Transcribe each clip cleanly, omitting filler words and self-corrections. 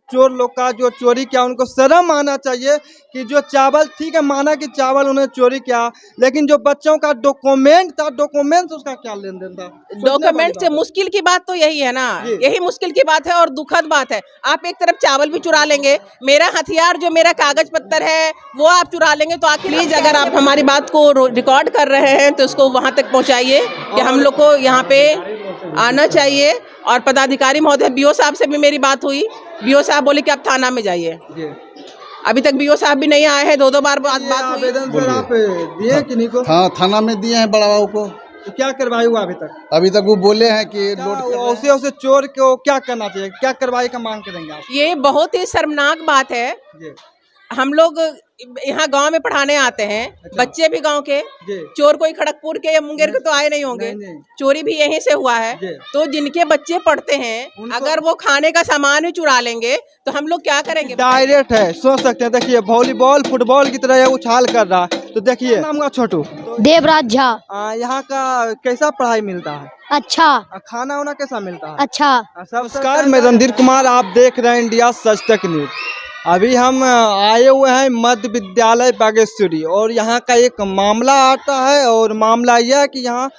चोर लोग का जो चोरी किया उनको शर्म आना चाहिए कि जो चावल, ठीक है माना कि चावल उन्होंने चोरी किया, लेकिन जो बच्चों का डॉक्यूमेंट था, डॉक्यूमेंट उसका क्या लेन देन था? डॉक्यूमेंट से मुश्किल की बात तो यही है ना, यही मुश्किल की बात है और दुखद बात है। आप एक तरफ चावल भी चुरा लेंगे, मेरा हथियार जो मेरा कागज पत्तर है वो आप चुरा लेंगे, तो आखिर प्लीज अगर आप हमारी बात को रिकॉर्ड कर रहे हैं तो उसको वहां तक पहुंचाइए कि हम लोग को यहाँ पे आना चाहिए। और पदाधिकारी महोदय बीओ साहब से भी मेरी बात हुई, बीओ साहब बोले कि आप थाना में जाइए। अभी तक बीओ साहब भी नहीं आए हैं, दो बार बात हुई। आवेदन सर आप दिए कि नहीं को? हाँ, थाना में दिए हैं बड़ा बाबू को। तो क्या कार्रवाई हुआ अभी तक? अभी तक वो बोले हैं कि उसे चोर को क्या करना चाहिए, क्या कार्रवाई का मांग करेंगे आप? ये बहुत ही शर्मनाक बात है। हम लोग यहाँ गांव में पढ़ाने आते हैं। अच्छा। बच्चे भी गांव के, चोर कोई खड़गपुर के या मुंगेर के तो आए नहीं होंगे। नहीं। चोरी भी यहीं से हुआ है। तो जिनके बच्चे पढ़ते हैं अगर वो खाने का सामान ही चुरा लेंगे तो हम लोग क्या करेंगे? डायरेक्ट है, सोच सकते हैं। देखिए वॉलीबॉल फुटबॉल की तरह उछाल कर रहा है। तो देखिए नाम का छोटू देवराज झा। यहाँ का कैसा पढ़ाई मिलता है? अच्छा। खाना वाना कैसा मिलता है? अच्छा। नमस्कार, मैं रणधीर कुमार, आप देख रहे हैं इंडिया सच तक न्यूज। अभी हम आए हुए हैं मध्य विद्यालय बागेश्वरी और यहाँ का एक मामला आता है और मामला यह है कि यहाँ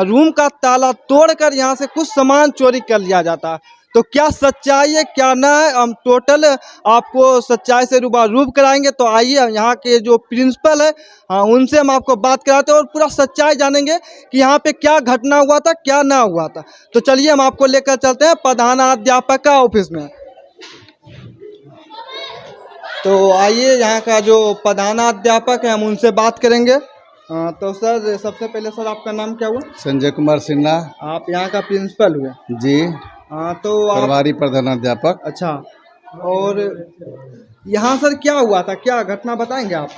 रूम का ताला तोड़कर यहाँ से कुछ सामान चोरी कर लिया जाता है। तो क्या सच्चाई है क्या ना है, हम टोटल आपको सच्चाई से रूबरू कराएंगे। तो आइए यहाँ के जो प्रिंसिपल है उनसे हम आपको बात कराते हैं और पूरा सच्चाई जानेंगे कि यहाँ पे क्या घटना हुआ था क्या ना हुआ था। तो चलिए हम आपको लेकर चलते हैं प्रधानाध्यापक का ऑफिस में। तो आइए यहाँ का जो प्रधानाध्यापक है हम उनसे बात करेंगे। तो सर सबसे पहले सर आपका नाम क्या हुआ? संजय कुमार सिन्हा। आप यहाँ का प्रिंसिपल हुए? जी। तो प्रभारी प्रधानाध्यापक। अच्छा, और यहाँ सर क्या हुआ था, क्या घटना बताएंगे आप?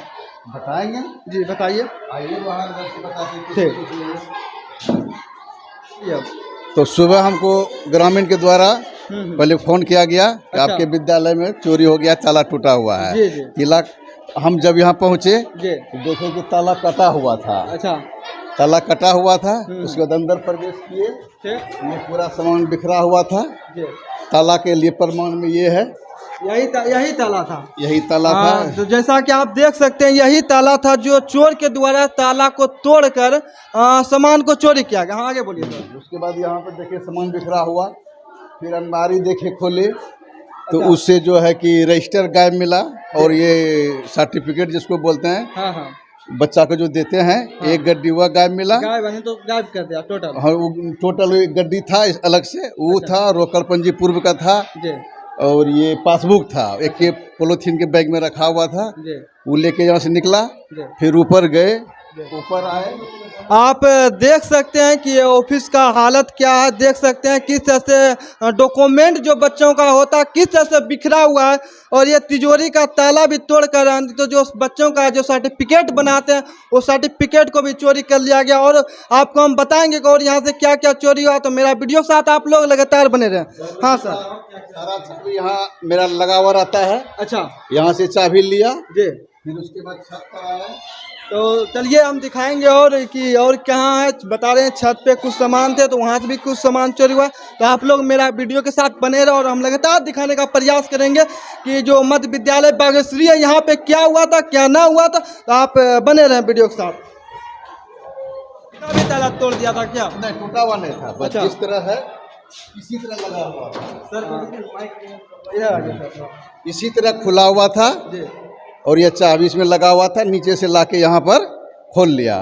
बताएंगे जी बताइए। आइए बताते। तो सुबह हमको ग्रामीण के द्वारा पहले फोन किया गया कि अच्छा। आपके विद्यालय में चोरी हो गया, ताला टूटा हुआ है। जी जी। ताला हम जब यहाँ पहुँचे जी तो देखे कि ताला कटा हुआ था। अच्छा। ताला कटा हुआ था, उसके बाद अंदर प्रवेश किए, ये पूरा सामान बिखरा हुआ था। ताला के लिए प्रमाण में ये है, यही ताला था। यही ताला था। तो जैसा कि आप देख सकते हैं यही ताला था जो चोर के द्वारा ताला को तोड़कर सामान को चोरी किया गया। हाँ आगे बोलिए सर। उसके बाद यहाँ पर देखिए सामान बिखरा हुआ, फिर अलमारी देखे खोले तो उससे जो है कि रजिस्टर गायब मिला और ये सर्टिफिकेट जिसको बोलते हैं, हाँ हाँ, बच्चा को जो देते हैं, एक गड्डी हुआ गायब मिला। गायब तो गायब कर दिया टोटल। हाँ, टोटल एक गड्डी था अलग से, वो था रोकड़ पंजी पूर्व का था और ये पासबुक था, एक ये पॉलीथीन के बैग में रखा हुआ था। वो लेके यहाँ से निकला, फिर ऊपर गए, ऊपर आए। आप देख सकते हैं कि ऑफिस का हालत क्या है, देख सकते हैं किस तरह से डॉक्यूमेंट जो बच्चों का होता है किस तरह से बिखरा हुआ है और ये तिजोरी का ताला भी तोड़कर तो जो बच्चों का जो सर्टिफिकेट बनाते हैं वो सर्टिफिकेट को भी चोरी कर लिया गया। और आपको हम बताएंगे कि और यहाँ से क्या क्या चोरी हुआ, तो मेरा वीडियो साथ आप लोग लगातार बने रहे। हाँ सर, सारा चाबी यहाँ मेरा लगा हुआ रहता है। अच्छा, यहाँ से चाबी लिया जी, फिर उसके बाद छत पर आया। तो चलिए हम दिखाएंगे और कि और कहाँ है। बता रहे हैं छत पे कुछ सामान थे तो वहाँ से भी कुछ सामान चोरी हुआ। तो आप लोग मेरा वीडियो के साथ बने रहे और हम लगातार दिखाने का प्रयास करेंगे कि जो मध्य विद्यालय बागेश्वरी है यहाँ पे क्या हुआ था क्या ना हुआ था। तो आप बने रहे वीडियो के साथ। ताला तोड़ दिया था क्या? नहीं, टूटा हुआ नहीं था, बस अच्छा। इस तरह है, इसी तरह लगा हुआ था सर, इसी तरह खुला हुआ था और ये चाबी इसमें लगा हुआ था, नीचे से लाके यहाँ पर खोल लिया।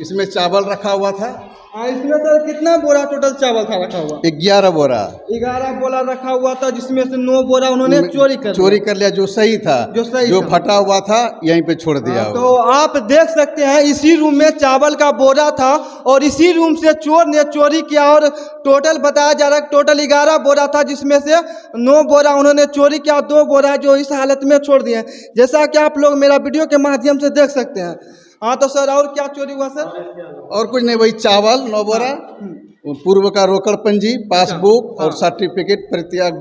इसमें चावल रखा हुआ था। इसमें सर कितना बोरा टोटल चावल था रखा हुआ? 11 बोरा। 11 बोरा रखा हुआ था जिसमें से 9 बोरा उन्होंने चोरी कर लिया। जो सही था, जो फटा हुआ था यहीं पे छोड़ दिया। तो आप देख सकते हैं इसी रूम में चावल का बोरा था और इसी रूम से चोर ने चोरी किया और टोटल बताया जा रहा है टोटल 11 बोरा था जिसमें से 9 बोरा उन्होंने चोरी किया, 2 बोरा जो इस हालत में छोड़ दिए। जैसा कि आप लोग मेरा वीडियो के माध्यम से देख सकते हैं। हाँ तो सर और क्या चोरी हुआ सर? और कुछ नहीं, वही चावल 9 बोरा, पूर्व का रोकड़ पंजी, पासबुक और सर्टिफिकेट,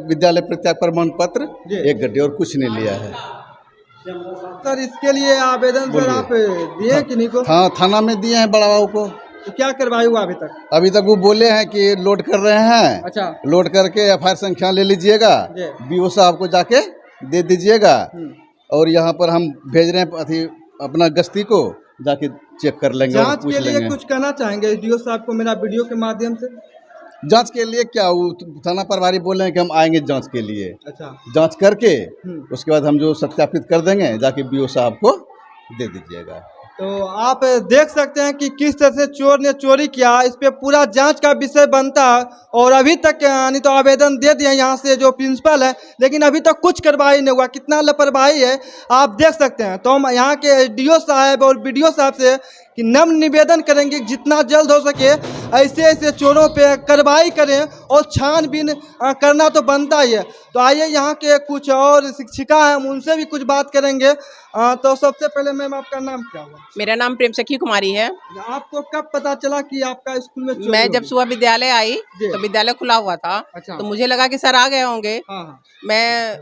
विद्यालय प्रत्याग प्रमाण पत्र, एक गड्डी, और कुछ नहीं लिया है। सर इसके लिए आवेदन सर आप दिए कि नहीं को? हाँ, थाना में दिए हैं बड़ा बाबू को। तो क्या कार्रवाई हुआ अभी तक? अभी तक वो बोले हैं कि लोड कर रहे हैं। अच्छा। लोड करके एफआईआर संख्या ले लीजिएगा, जी। बीओ साहब को जाके दे दीजिएगा, और यहाँ पर हम भेज रहे हैं अथी अपना गश्ती को, जाके चेक कर लेंगे और जांच पूछ के लिए लेंगे। कुछ कहना चाहेंगे डीओ साहब को मेरा वीडियो के माध्यम से? जांच के लिए क्या, वो थाना प्रभारी बोले हैं कि हम आएंगे जांच के लिए। अच्छा। जांच करके उसके बाद हम जो सत्यापित कर देंगे, जाके बीओ साहब को दे दीजिएगा। तो आप देख सकते हैं कि किस तरह से चोर ने चोरी किया, इस पे पूरा जांच का विषय बनता है। और अभी तक यानी तो आवेदन दे दिए यहाँ से जो प्रिंसिपल है, लेकिन अभी तक कुछ कार्रवाई नहीं हुआ। कितना लापरवाही है आप देख सकते हैं। तो हम यहाँ के डीओ साहब और बीडीओ साहब से कि नम्र निवेदन करेंगे कि जितना जल्द हो सके ऐसे ऐसे चोरों पे कार्रवाई करें और छानबीन करना तो बनता ही है। तो आइए यहाँ के कुछ और शिक्षिका हैं, हम उनसे भी कुछ बात करेंगे। तो सबसे पहले मैम आपका नाम क्या हुआ? मेरा नाम प्रेम सखी कुमारी है। आपको कब पता चला कि आपका स्कूल में चोरी मैं हो जब गई? सुबह विद्यालय आई जी। तो विद्यालय खुला हुआ था। अच्छा। तो मुझे लगा कि सर आ गए होंगे। हाँ हाँ। मैं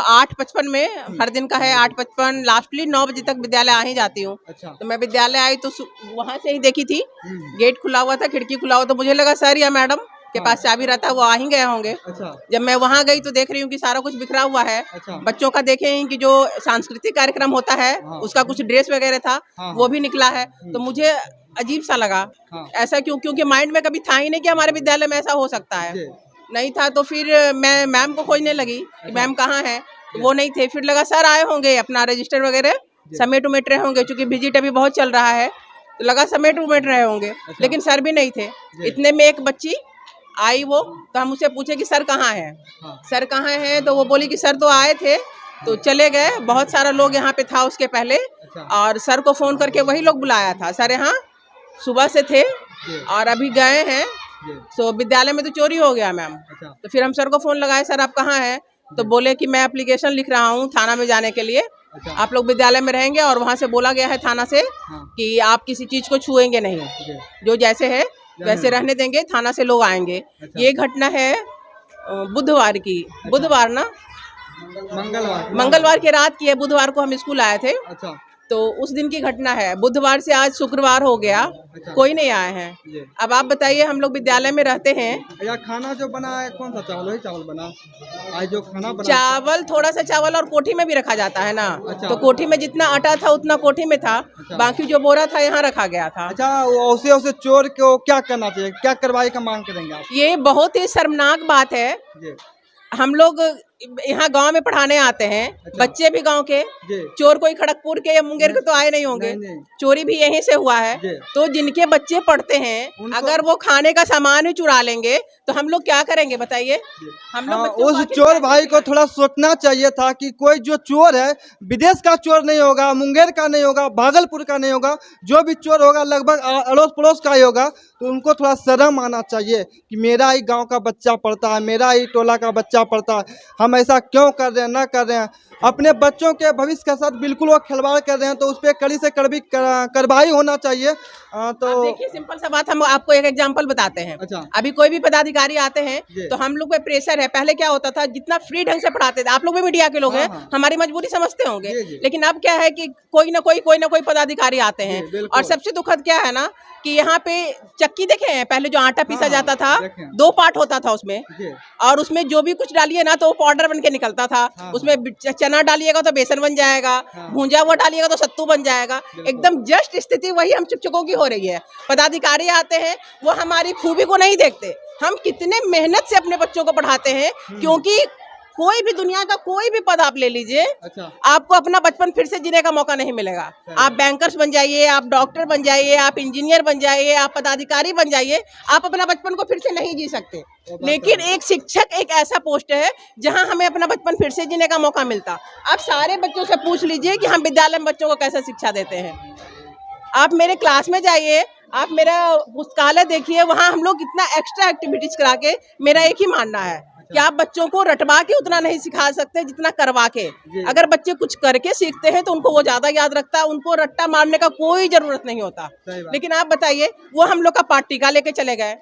8:55 में, हर दिन का है 8:55, लास्टली 9 बजे तक विद्यालय आ ही जाती हूँ। अच्छा। तो मैं विद्यालय आई तो वहाँ से ही देखी थी, गेट खुला हुआ था, खिड़की खुला हुआ, तो मुझे लगा सर या मैडम के पास चाबी रहता है, वो आ ही गए होंगे। अच्छा। जब मैं वहाँ गई तो देख रही हूँ कि सारा कुछ बिखरा हुआ है। अच्छा। बच्चों का देखे हैं कि जो सांस्कृतिक कार्यक्रम होता है उसका कुछ ड्रेस वगैरह था, वो भी निकला है। तो मुझे अजीब सा लगा। ऐसा क्योंकि माइंड में कभी था ही नहीं कि हमारे विद्यालय में ऐसा हो सकता है, नहीं था। तो फिर मैं मैम को खोजने लगी कि मैम कहाँ है, तो वो नहीं थे। फिर लगा सर आए होंगे, अपना रजिस्टर वगैरह समेट उमेट रहे होंगे, क्योंकि विजिट अभी बहुत चल रहा है, तो लगा समेट उमेट रहे होंगे। लेकिन सर भी नहीं थे। इतने में एक बच्ची आई, वो तो हम उससे पूछे कि सर कहाँ है, सर कहाँ है, तो वो बोली कि सर तो आए थे तो चले गए। बहुत सारा लोग यहाँ पे था उसके पहले, और सर को फोन करके वही लोग बुलाया था। सर यहाँ सुबह से थे और अभी गए हैं। तो विद्यालय में तो चोरी हो गया मैम। तो फिर हम सर को फोन लगाए, सर आप कहाँ हैं, तो बोले कि मैं एप्लीकेशन लिख रहा हूँ थाना में जाने के लिए, आप लोग विद्यालय में रहेंगे, और वहाँ से बोला गया है थाना से कि आप किसी चीज़ को छुएंगे नहीं, जो जैसे है वैसे रहने देंगे, थाना से लोग आएंगे। ये घटना है बुधवार की, बुधवार ना, मंगलवार की रात की है। बुधवार को हम स्कूल आए थे। अच्छा। तो उस दिन की घटना है। बुधवार से आज शुक्रवार हो गया। अच्छा। कोई नहीं आए हैं। अब आप बताइए, हम लोग विद्यालय में रहते हैं। या खाना जो बना है कौन सा चावल? वही चावल बना आज जो खाना बना? चावल, थोड़ा सा चावल, और कोठी में भी रखा जाता है ना। अच्छा। तो कोठी में जितना आटा था उतना कोठी में था। अच्छा। बाकी जो बोरा था यहाँ रखा गया था। अच्छा, उसे चोर को क्या करना चाहिए, क्या कार्रवाई का मांग करेंगे आप? ये बहुत ही शर्मनाक बात है। हम लोग यहाँ गांव में पढ़ाने आते हैं। अच्छा। बच्चे भी गांव के, चोर कोई खड़गपुर के या मुंगेर के तो आए नहीं होंगे। नहीं। चोरी भी यहीं से हुआ है। तो जिनके बच्चे पढ़ते हैं, अगर वो खाने का सामान ही चुरा लेंगे तो हम लोग क्या करेंगे बताइए? हम लोग उस चोर भाई को थोड़ा सोचना चाहिए था कि कोई जो चोर है विदेश का चोर नहीं होगा, मुंगेर का नहीं होगा, भागलपुर का नहीं होगा, जो भी चोर होगा लगभग अड़ोस पड़ोस का ही होगा। तो उनको थोड़ा शर्म आना चाहिए कि मेरा ही गांव का बच्चा पढ़ता है, मेरा ही टोला का बच्चा पढ़ता है, हम ऐसा क्यों कर रहे हैं, ना कर रहे हैं। अपने बच्चों के भविष्य के साथ बिल्कुल वो खिलवाड़ कर रहे हैं, तो उस पर कड़ी से कड़ी कार्रवाई होना चाहिए। तो देखिए, सिंपल सा बात, हम आपको एक एग्जांपल बताते हैं। अच्छा। अभी कोई भी पदाधिकारी आते हैं तो हम लोग पे प्रेशर है। पहले क्या होता था, जितना फ्री ढंग से पढ़ाते थे, आप लोग भी मीडिया के लोग हैं, हमारी मजबूरी समझते होंगे। लेकिन अब क्या है कि कोई ना कोई पदाधिकारी आते हैं। और सबसे दुखद क्या है ना कि यहाँ पे चक्की देखे हैं, पहले जो आटा पीसा जाता था 2 पार्ट होता था उसमें, और उसमें जो भी कुछ डालिए ना तो वो पाउडर बन के निकलता था। उसमें चना डालिएगा तो बेसन बन जाएगा, भूंजा हुआ डालिएगा तो सत्तू बन जाएगा। एकदम जस्ट स्थिति वही हम शिक्षकों की हो रही है। पदाधिकारी आते हैं, वो हमारी खूबी को नहीं देखते, हम कितने मेहनत से अपने बच्चों को पढ़ाते हैं। क्योंकि कोई भी दुनिया का कोई भी पद आप ले लीजिए। अच्छा। आपको अपना बचपन फिर से जीने का मौका नहीं मिलेगा। आप बैंकर्स बन जाइए, आप डॉक्टर बन जाइए, आप इंजीनियर बन जाइए, आप पदाधिकारी बन जाइए, आप अपना बचपन को फिर से नहीं जी सकते। लेकिन एक शिक्षक एक ऐसा पोस्ट है जहां हमें अपना बचपन फिर से जीने का मौका मिलता। आप सारे बच्चों से पूछ लीजिए कि हम विद्यालय में बच्चों को कैसे शिक्षा देते हैं। आप मेरे क्लास में जाइए, आप मेरा पुस्तकालय देखिए, वहाँ हम लोग कितना एक्स्ट्रा एक्टिविटीज करा के, मेरा एक ही मानना है कि आप बच्चों को रटवा के उतना नहीं सिखा सकते जितना करवा के। अगर बच्चे कुछ करके सीखते हैं तो उनको वो ज्यादा याद रखता है, उनको रट्टा मारने का कोई जरूरत नहीं होता। लेकिन आप बताइए, वो हम लोग का पाठ टीका लेके चले गए,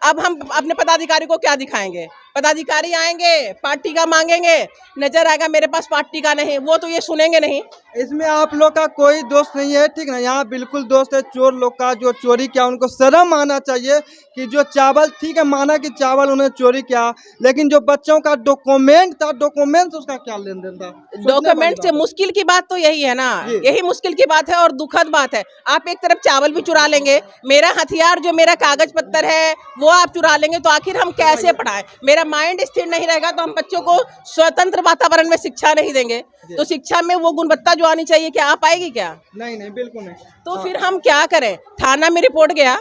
अब हम अपने पदाधिकारी को क्या दिखाएंगे? पदाधिकारी आएंगे, पार्टी का मांगेंगे, नजर आएगा मेरे पास पार्टी का नहीं, वो तो ये सुनेंगे नहीं। इसमें आप लोग का कोई दोष नहीं है, ठीक ना। यहाँ बिल्कुल दोस्त है चोर लोग का, जो चोरी किया उनको शर्म आना चाहिए कि जो चावल, ठीक है माना कि चावल उन्होंने चोरी किया, लेकिन जो बच्चों का डॉक्यूमेंट था, डॉक्यूमेंट उसका क्या लेन देन था? डॉक्यूमेंट से मुश्किल की बात तो यही है ना, यही मुश्किल की बात है और दुखद बात है। आप एक तरफ चावल भी चुरा लेंगे, मेरा हथियार जो मेरा कागज पत्तर है वो आप चुरा लेंगे, तो आखिर हम कैसे पढ़ाएं? मेरा माइंड स्थिर नहीं रहेगा तो हम बच्चों को स्वतंत्र वातावरण में शिक्षा नहीं देंगे, तो शिक्षा में वो गुणवत्ता जो आनी चाहिए क्या आ पाएगी क्या? नहीं नहीं, बिल्कुल नहीं। तो फिर हम क्या करें? थाना में रिपोर्ट गया,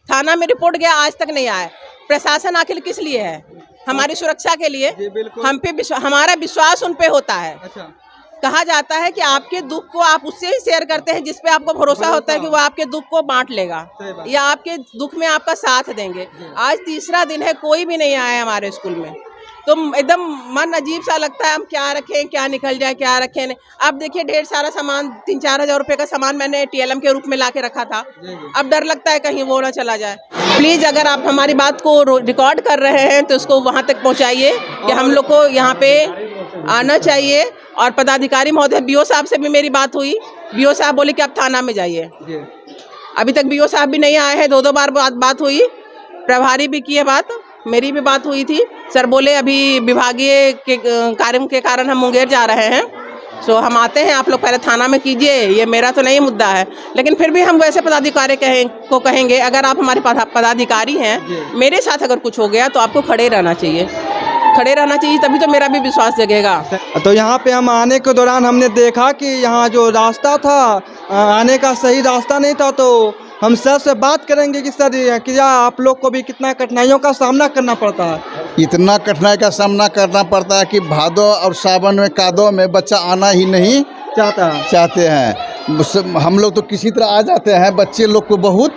थाना में रिपोर्ट गया, आज तक नहीं आया। प्रशासन आखिर किस लिए है? हमारी सुरक्षा के लिए। हम पे हमारा विश्वास उन पे होता है। अच्छा, कहा जाता है कि आपके दुख को आप उससे ही शेयर करते हैं जिस पे आपको भरोसा होता है कि वो आपके दुख को बांट लेगा या आपके दुख में आपका साथ देंगे। आज तीसरा दिन है, कोई भी नहीं आया हमारे स्कूल में, तो एकदम मन अजीब सा लगता है, हम क्या रखें, क्या निकल जाए, क्या रखें नहीं। अब देखिए ढेर सारा सामान, 3-4 हज़ार रुपए का सामान मैंने TLM के रूप में ला के रखा था, अब डर लगता है कहीं वो ना चला जाए। प्लीज अगर आप हमारी बात को रिकॉर्ड कर रहे हैं तो उसको वहां तक पहुंचाइए कि हम लोग को यहाँ पे आना चाहिए। और पदाधिकारी महोदय, BO साहब से भी मेरी बात हुई, BO साहब बोले कि आप थाना में जाइए। अभी तक BO साहब भी नहीं आए हैं, 2-2 बार बात हुई, प्रभारी भी की है बात, मेरी भी बात हुई थी। सर बोले अभी विभागीय के कार्यों के कारण हम मुंगेर जा रहे हैं, सो हम आते हैं, आप लोग पहले थाना में कीजिए, ये मेरा तो नहीं मुद्दा है। लेकिन फिर भी हम वैसे पदाधिकारी को कहेंगे, अगर आप हमारे पदाधिकारी हैं, मेरे साथ अगर कुछ हो गया तो आपको खड़े रहना चाहिए, खड़े रहना चाहिए, तभी तो मेरा भी विश्वास जगेगा। तो यहाँ पे हम आने के दौरान हमने देखा कि यहाँ जो रास्ता था, आने का सही रास्ता नहीं था, तो हम सर से बात करेंगे कि सर क्या आप लोग को भी कितना कठिनाइयों का सामना करना पड़ता है? इतना कठिनाई का सामना करना पड़ता है कि भादो और सावन में कादो में बच्चा आना ही नहीं चाहते हैं। हम लोग तो किसी तरह आ जाते हैं, बच्चे लोग को बहुत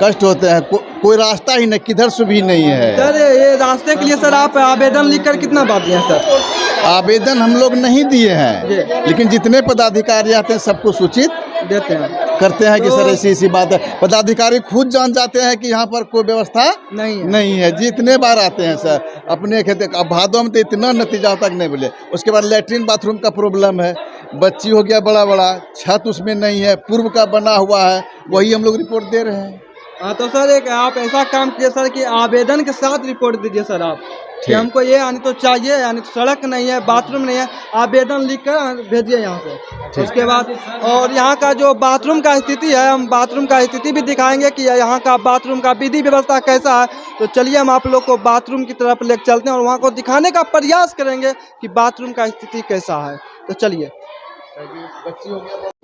कष्ट होते हैं, कोई रास्ता ही नहीं, किधर से भी नहीं है। सर ये रास्ते के लिए सर आप आवेदन लिखकर कितना बात दिए सर? आवेदन हम लोग नहीं दिए हैं, लेकिन जितने पदाधिकारी आते हैं सबको सूचित देते हैं, करते हैं कि सर ऐसी बात है। पदाधिकारी खुद जान जाते हैं कि यहाँ पर कोई व्यवस्था नहीं है। जितने बार आते हैं सर अपने खेते, अब भादों में तो इतना नतीजा तक नहीं बोले। उसके बाद लेटरिन बाथरूम का प्रॉब्लम है, बच्ची हो गया बड़ा, छत उसमें नहीं है, पूर्व का बना हुआ है, वही हम लोग रिपोर्ट दे रहे हैं। हाँ, तो सर एक आप ऐसा काम कीजिए सर कि आवेदन के साथ रिपोर्ट दीजिए सर आप कि हमको ये आनी तो चाहिए, यानी सड़क नहीं है, बाथरूम नहीं है, आवेदन लिखकर भेजिए यहाँ से। उसके बाद और यहाँ का जो बाथरूम का स्थिति है, हम बाथरूम का स्थिति भी दिखाएंगे कि यहाँ का बाथरूम का विधि व्यवस्था कैसा है। तो चलिए हम आप लोग को बाथरूम की तरफ ले चलते हैं और वहाँ को दिखाने का प्रयास करेंगे कि बाथरूम का स्थिति कैसा है। तो चलिए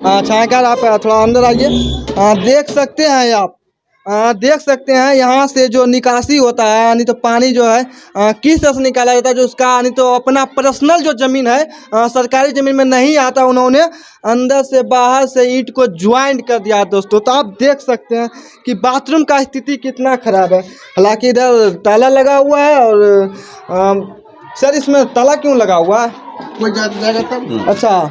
छायाकार आप थोड़ा अंदर आइए। देख सकते हैं आप, देख सकते हैं यहाँ से जो निकासी होता है, यानी तो पानी जो है किस तरह से निकाला जाता है, जो उसका यानी तो अपना पर्सनल जो ज़मीन है, सरकारी ज़मीन में नहीं आता, उन्होंने अंदर से बाहर से ईंट को ज्वाइंट कर दिया दोस्तों। तो आप देख सकते हैं कि बाथरूम का स्थिति कितना ख़राब है। हालांकि इधर ताला लगा हुआ है और सर इसमें ताला क्यों लगा हुआ है? कोई जाएगा तब। अच्छा,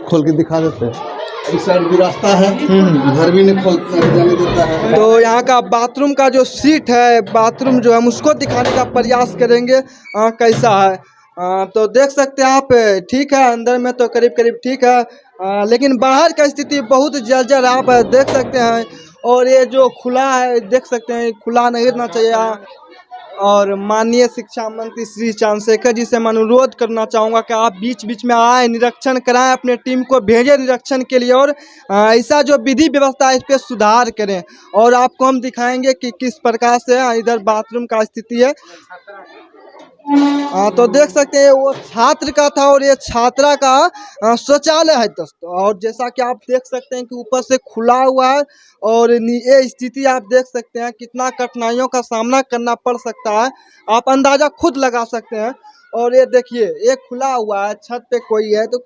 खोल के दिखा देते हैं, इस साइड भी रास्ता है, घर भी नहीं खोल जाने देता है। तो यहाँ का बाथरूम का जो सीट है, बाथरूम जो हम उसको दिखाने का प्रयास करेंगे कैसा है। तो देख सकते हैं आप, ठीक है अंदर में तो करीब करीब ठीक है, लेकिन बाहर का स्थिति बहुत जर्जर आप देख सकते हैं। और ये जो खुला है देख सकते हैं, खुला नहीं रहना चाहिए। और माननीय शिक्षा मंत्री श्री चंद्रशेखर जी से मैं अनुरोध करना चाहूँगा कि आप बीच बीच में आए, निरीक्षण कराएं, अपने टीम को भेजें निरीक्षण के लिए और ऐसा जो विधि व्यवस्था है इस पर सुधार करें। और आपको हम दिखाएंगे कि किस प्रकार से इधर बाथरूम का स्थिति है। तो देख सकते हैं वो छात्र का था और ये छात्रा का शौचालय है दोस्तों। और जैसा कि आप देख सकते हैं कि ऊपर से खुला हुआ है और ये स्थिति आप देख सकते हैं कितना कठिनाइयों का सामना करना पड़ सकता है, आप अंदाजा खुद लगा सकते हैं। और ये देखिए ये खुला हुआ है, छत पे कोई है तो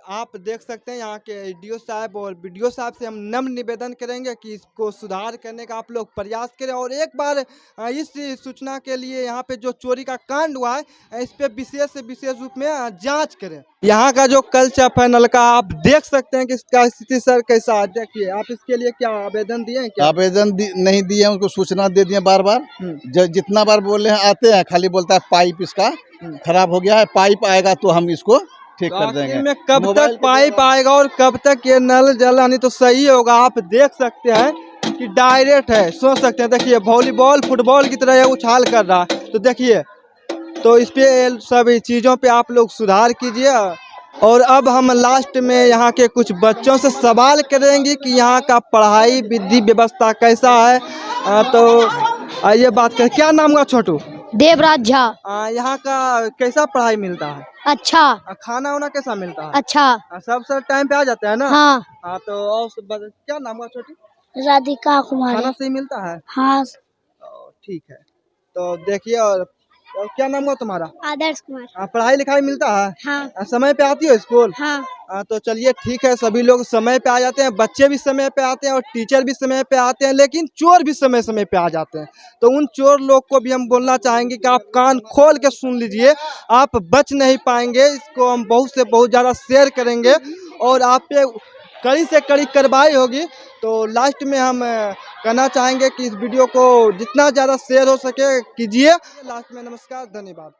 आप देख सकते हैं यहाँ के एडीओ साहब और बीडीओ साहब से हम नम्र निवेदन करेंगे कि इसको सुधार करने का आप लोग प्रयास करें और एक बार इस सूचना के लिए यहाँ पे जो चोरी का कांड हुआ है इस पे विशेष से विशेष रूप में जांच करें। यहाँ का जो कल चाप है नल का आप देख सकते हैं कि इसका स्थिति सर कैसा है। देखिए आप इसके लिए क्या आवेदन दिए हैं क्या? नहीं दिए, उनको सूचना दे दिए बार बार। जितना बार बोले हैं आते हैं, खाली बोलता है पाइप इसका खराब हो गया है, पाइप आएगा तो हम इसको ठीक कर देंगे। में कब तक पाइप आएगा और कब तक ये नल जलानी तो सही होगा? आप देख सकते हैं कि डायरेक्ट है, सोच सकते हैं। देखिए वॉलीबॉल फुटबॉल की तरह ये उछाल कर रहा है। तो देखिए, तो इस पे सभी चीज़ों पे आप लोग सुधार कीजिए। और अब हम लास्ट में यहाँ के कुछ बच्चों से सवाल करेंगे कि यहाँ का पढ़ाई विधि व्यवस्था कैसा है। तो आइए बात करें। क्या नाम है छोटू? देवराज झा। यहाँ का कैसा पढ़ाई मिलता है? अच्छा। खाना वाना कैसा मिलता है? अच्छा। सब सर टाइम पे आ जाता है ना? हाँ। तो और क्या नाम है छोटी? राधिका कुमारी। खाना सही मिलता है? हाँ। ठीक है। तो देखिए, और क्या नाम है तुम्हारा? आदर्श कुमार। पढ़ाई लिखाई मिलता है? हाँ। समय पे आती हो स्कूल? हाँ। तो चलिए ठीक है, सभी लोग समय पे आ जाते हैं, बच्चे भी समय पे आते हैं और टीचर भी समय पे आते हैं, लेकिन चोर भी समय समय पे आ जाते हैं। तो उन चोर लोग को भी हम बोलना चाहेंगे कि आप कान खोल के सुन लीजिए, आप बच नहीं पाएंगे। इसको हम बहुत से बहुत ज़्यादा शेयर करेंगे और आप पे कड़ी से कड़ी कार्रवाई होगी। तो लास्ट में हम कहना चाहेंगे कि इस वीडियो को जितना ज़्यादा शेयर हो सके कीजिए। लास्ट में नमस्कार, धन्यवाद।